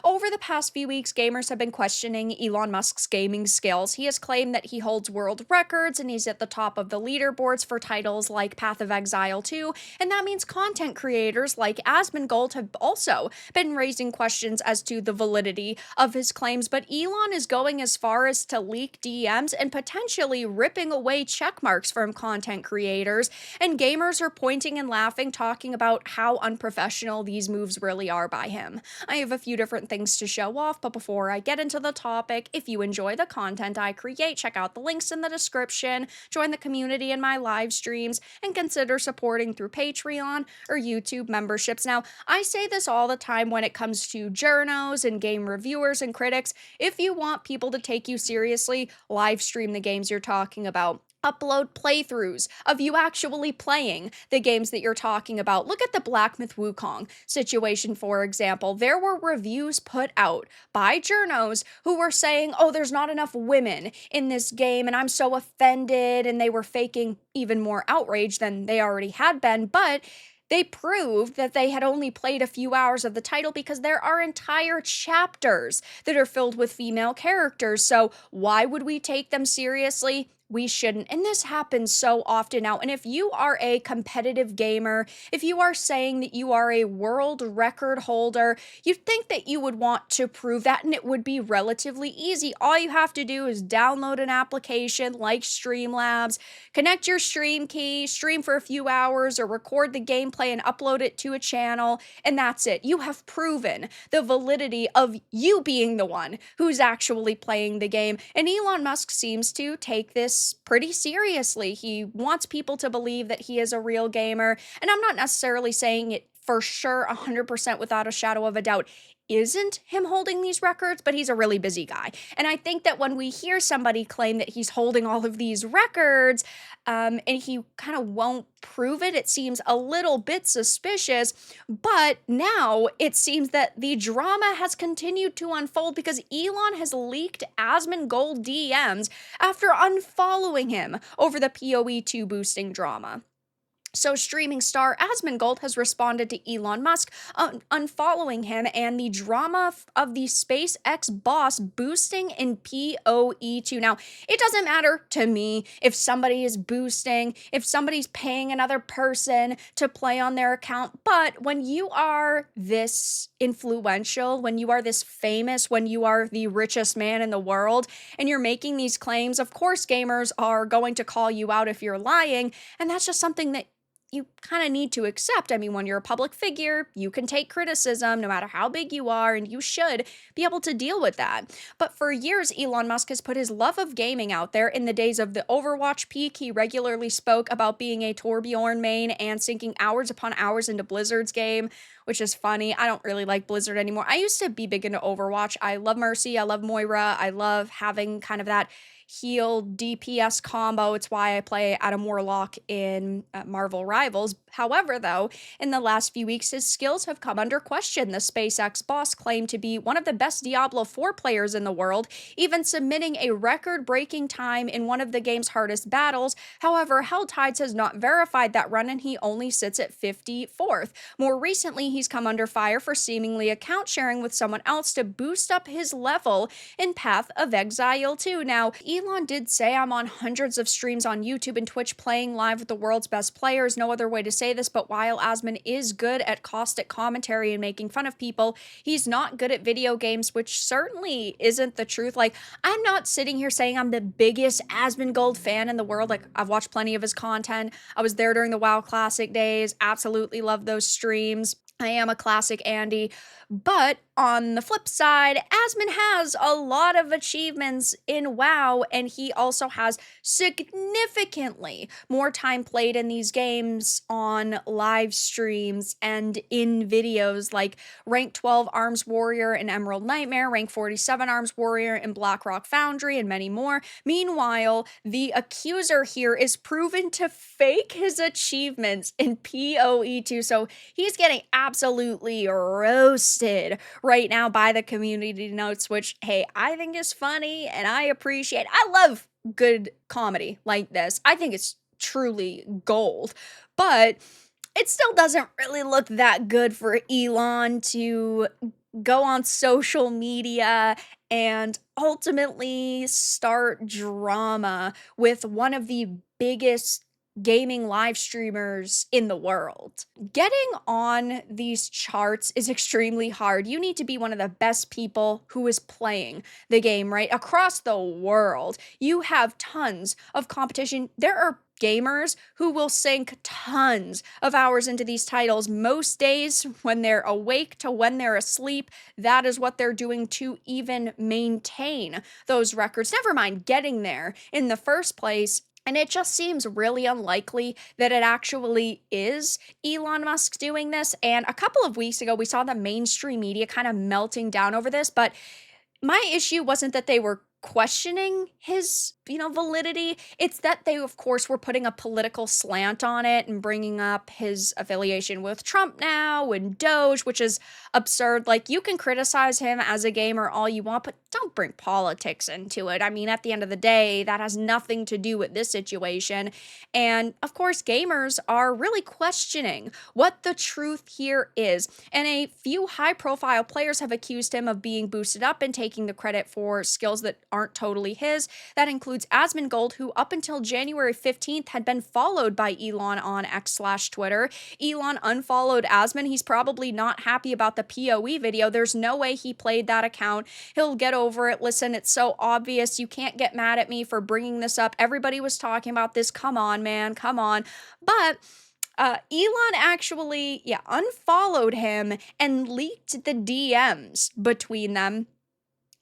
Over the past few weeks, gamers have been questioning Elon Musk's gaming skills. He has claimed that he holds world records and he's at the top of the leaderboards for titles like Path of Exile 2, and that means content creators like Asmongold have also been raising questions as to the validity of his claims. But Elon is going as far as to leak DMs and potentially ripping away checkmarks from content creators, and gamers are pointing and laughing, talking about how unprofessional these moves really are by him. I have a few different things to show off, but before I get into the topic, if you enjoy the content I create, check out the links in the description, join the community in my live streams, and consider supporting through Patreon or YouTube memberships. Now, I say this all the time when it comes to journos and game reviewers and critics. If you want people to take you seriously, live stream the games you're talking about. Upload playthroughs of you actually playing the games that you're talking about. Look at the Black Myth Wukong situation, for example. There were reviews put out by journos who were saying, oh, there's not enough women in this game, and I'm so offended, and they were faking even more outrage than they already had been, but they proved that they had only played a few hours of the title because there are entire chapters that are filled with female characters. So why would we take them seriously? We shouldn't. And this happens so often now. And if you are a competitive gamer, if you are saying that you are a world record holder, you'd think that you would want to prove that, and it would be relatively easy. All you have to do is download an application like Streamlabs, connect your stream key, stream for a few hours, or record the gameplay and upload it to a channel, and that's it. You have proven the validity of you being the one who's actually playing the game. And Elon Musk seems to take this pretty seriously. He wants people to believe that he is a real gamer, and I'm not necessarily saying it for sure 100% without a shadow of a doubt isn't him holding these records, but he's a really busy guy. And I think that when we hear somebody claim that he's holding all of these records, and he kind of won't prove it, it seems a little bit suspicious. But now it seems that the drama has continued to unfold because Elon has leaked Asmongold DMs after unfollowing him over the POE2 boosting drama. So streaming star Asmongold has responded to Elon Musk unfollowing him and the drama of the SpaceX boss boosting in POE2. Now, it doesn't matter to me if somebody is boosting, if somebody's paying another person to play on their account, but when you are this influential, when you are this famous, when you are the richest man in the world, and you're making these claims, of course gamers are going to call you out if you're lying, and that's just something that you kind of need to accept. I mean, when you're a public figure, you can take criticism no matter how big you are, and you should be able to deal with that. But for years, Elon Musk has put his love of gaming out there. In the days of the Overwatch peak, he regularly spoke about being a Torbjorn main and sinking hours upon hours into Blizzard's game, which is funny. I don't really like Blizzard anymore. I used to be big into Overwatch. I love Mercy. I love Moira. I love having kind of that heal DPS combo. It's why I play Adam Warlock in Marvel Rivals. However, though, in the last few weeks, his skills have come under question. The SpaceX boss claimed to be one of the best Diablo 4 players in the world, even submitting a record-breaking time in one of the game's hardest battles. However, Helltides has not verified that run, and he only sits at 54th. More recently, he's come under fire for seemingly account sharing with someone else to boost up his level in Path of Exile 2. Now, Elon did say, I'm on hundreds of streams on YouTube and Twitch playing live with the world's best players. No other way to say this, but while Asmon is good at caustic commentary and making fun of people, he's not good at video games, which certainly isn't the truth. Like, I'm not sitting here saying I'm the biggest Asmongold fan in the world. Like, I've watched plenty of his content. I was there during the WoW Classic days. Absolutely love those streams. I am a classic Andy, but on the flip side, Asmon has a lot of achievements in WoW, and he also has significantly more time played in these games on live streams and in videos, like rank 12 Arms Warrior in Emerald Nightmare, rank 47 Arms Warrior in Blackrock Foundry, and many more. Meanwhile, the accuser here is proven to fake his achievements in POE2, so he's getting absolutely roasted right now by the community notes, which, hey, I think is funny and I appreciate. I love good comedy like this. I think it's truly gold, but it still doesn't really look that good for Elon to go on social media and ultimately start drama with one of the biggest gaming live streamers in the world. Getting on these charts is extremely hard. You need to be one of the best people who is playing the game, right? Across the world, you have tons of competition. There are gamers who will sink tons of hours into these titles most days when they're awake to when they're asleep. That is what they're doing to even maintain those records. Never mind getting there in the first place. And it just seems really unlikely that it actually is Elon Musk doing this. And a couple of weeks ago, we saw the mainstream media kind of melting down over this, but my issue wasn't that they were questioning his, validity. It's that they, of course, were putting a political slant on it and bringing up his affiliation with Trump now and Doge, which is absurd. Like, you can criticize him as a gamer all you want, but don't bring politics into it. I mean, at the end of the day, that has nothing to do with this situation. And of course, gamers are really questioning what the truth here is. And a few high profile players have accused him of being boosted up and taking the credit for skills that aren't totally his. That includes Asmongold, who up until January 15th had been followed by Elon on X/Twitter. Elon unfollowed Asmon. He's probably not happy about the POE video. There's no way he played that account. He'll get over it. Listen, it's so obvious. You can't get mad at me for bringing this up. Everybody was talking about this. Come on, man. Come on. But Elon actually, unfollowed him and leaked the DMs between them.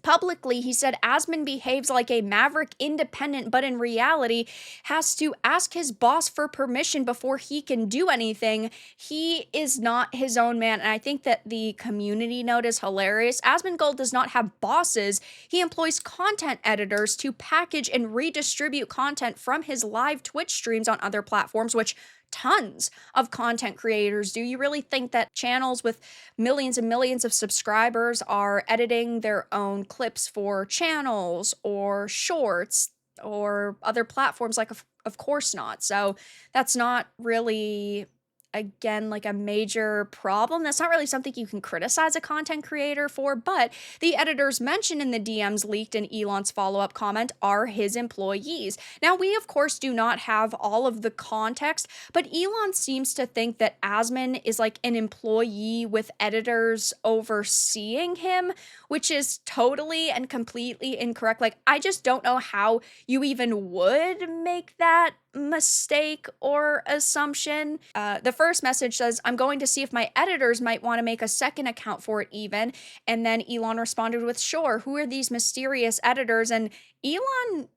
Publicly, he said Asmon behaves like a maverick independent, but in reality has to ask his boss for permission before he can do anything. He is not his own man, and I think that the community note is hilarious. Asmongold does not have bosses. He employs content editors to package and redistribute content from his live Twitch streams on other platforms, which tons of content creators do. You really think that channels with millions and millions of subscribers are editing their own clips for channels or shorts or other platforms? Like, of course not. So that's not really, again, like a major problem. That's not really something you can criticize a content creator for, but the editors mentioned in the DMs leaked in Elon's follow-up comment are his employees. Now, we of course do not have all of the context, but Elon seems to think that Asmon is like an employee with editors overseeing him, which is totally and completely incorrect. Like, I just don't know how you even would make that mistake or assumption. The first message says, I'm going to see if my editors might want to make a second account for it even. And then Elon responded with, sure, who are these mysterious editors? And Elon,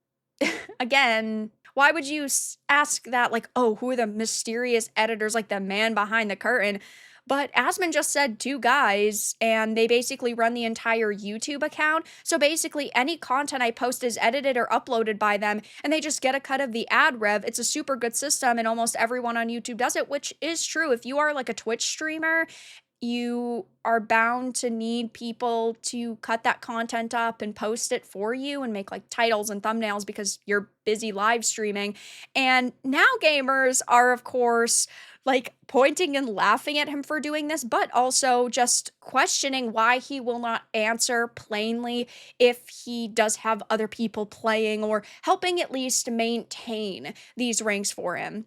again, why would you ask that? Like, oh, who are the mysterious editors? Like the man behind the curtain. But Asmon just said two guys, and they basically run the entire YouTube account. So basically, any content I post is edited or uploaded by them, and they just get a cut of the ad rev. It's a super good system, and almost everyone on YouTube does it, which is true. If you are like a Twitch streamer, you are bound to need people to cut that content up and post it for you and make like titles and thumbnails because you're busy live streaming. And now gamers are, of course, like pointing and laughing at him for doing this, but also just questioning why he will not answer plainly if he does have other people playing or helping at least maintain these ranks for him.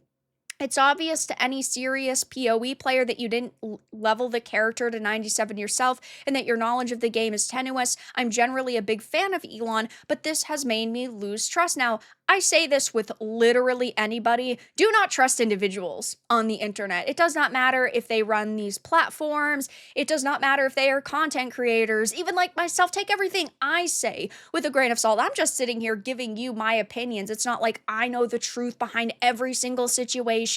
It's obvious to any serious PoE player that you didn't level the character to 97 yourself and that your knowledge of the game is tenuous. I'm generally a big fan of Elon, but this has made me lose trust. Now, I say this with literally anybody. Do not trust individuals on the internet. It does not matter if they run these platforms. It does not matter if they are content creators. Even like myself, take everything I say with a grain of salt. I'm just sitting here giving you my opinions. It's not like I know the truth behind every single situation.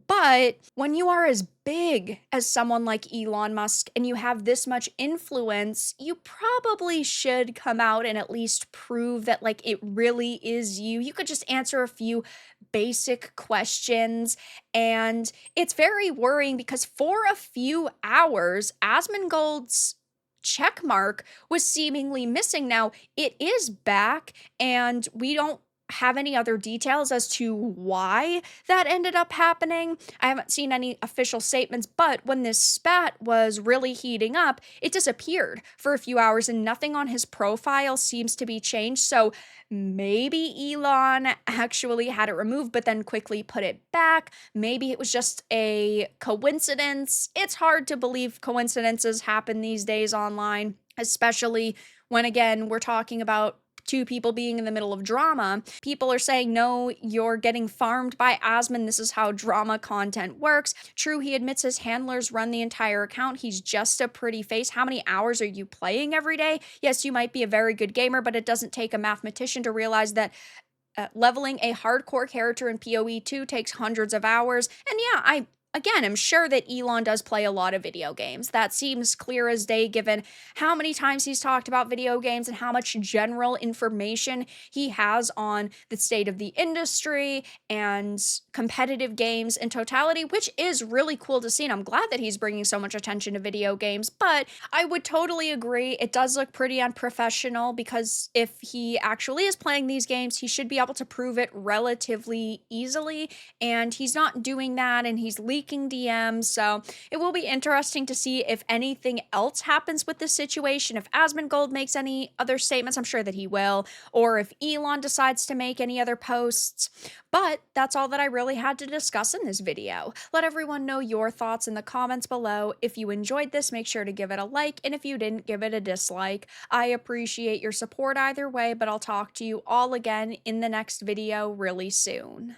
But when you are as big as someone like Elon Musk and you have this much influence, you probably should come out and at least prove that like it really is you. You could just answer a few basic questions. And it's very worrying because for a few hours, Asmongold's check mark was seemingly missing. Now it is back, and we don't have any other details as to why that ended up happening. I haven't seen any official statements, but when this spat was really heating up, it disappeared for a few hours and nothing on his profile seems to be changed. So maybe Elon actually had it removed, but then quickly put it back. Maybe it was just a coincidence. It's hard to believe coincidences happen these days online, especially when, again, we're talking about two people being in the middle of drama. People are saying, no, you're getting farmed by Asmon. This is how drama content works. True, he admits his handlers run the entire account. He's just a pretty face. How many hours are you playing every day? Yes, you might be a very good gamer, but it doesn't take a mathematician to realize that leveling a hardcore character in POE2 takes hundreds of hours. And yeah, I'm sure that Elon does play a lot of video games. That seems clear as day given how many times he's talked about video games and how much general information he has on the state of the industry and competitive games in totality, which is really cool to see. And I'm glad that he's bringing so much attention to video games. But I would totally agree. It does look pretty unprofessional because if he actually is playing these games, he should be able to prove it relatively easily. And he's not doing that, and he's leaking DMs. So it will be interesting to see if anything else happens with this situation. If Asmongold makes any other statements, I'm sure that he will, or if Elon decides to make any other posts. But that's all that I really had to discuss in this video. Let everyone know your thoughts in the comments below. If you enjoyed this, make sure to give it a like, and if you didn't, give it a dislike. I appreciate your support either way, but I'll talk to you all again in the next video really soon.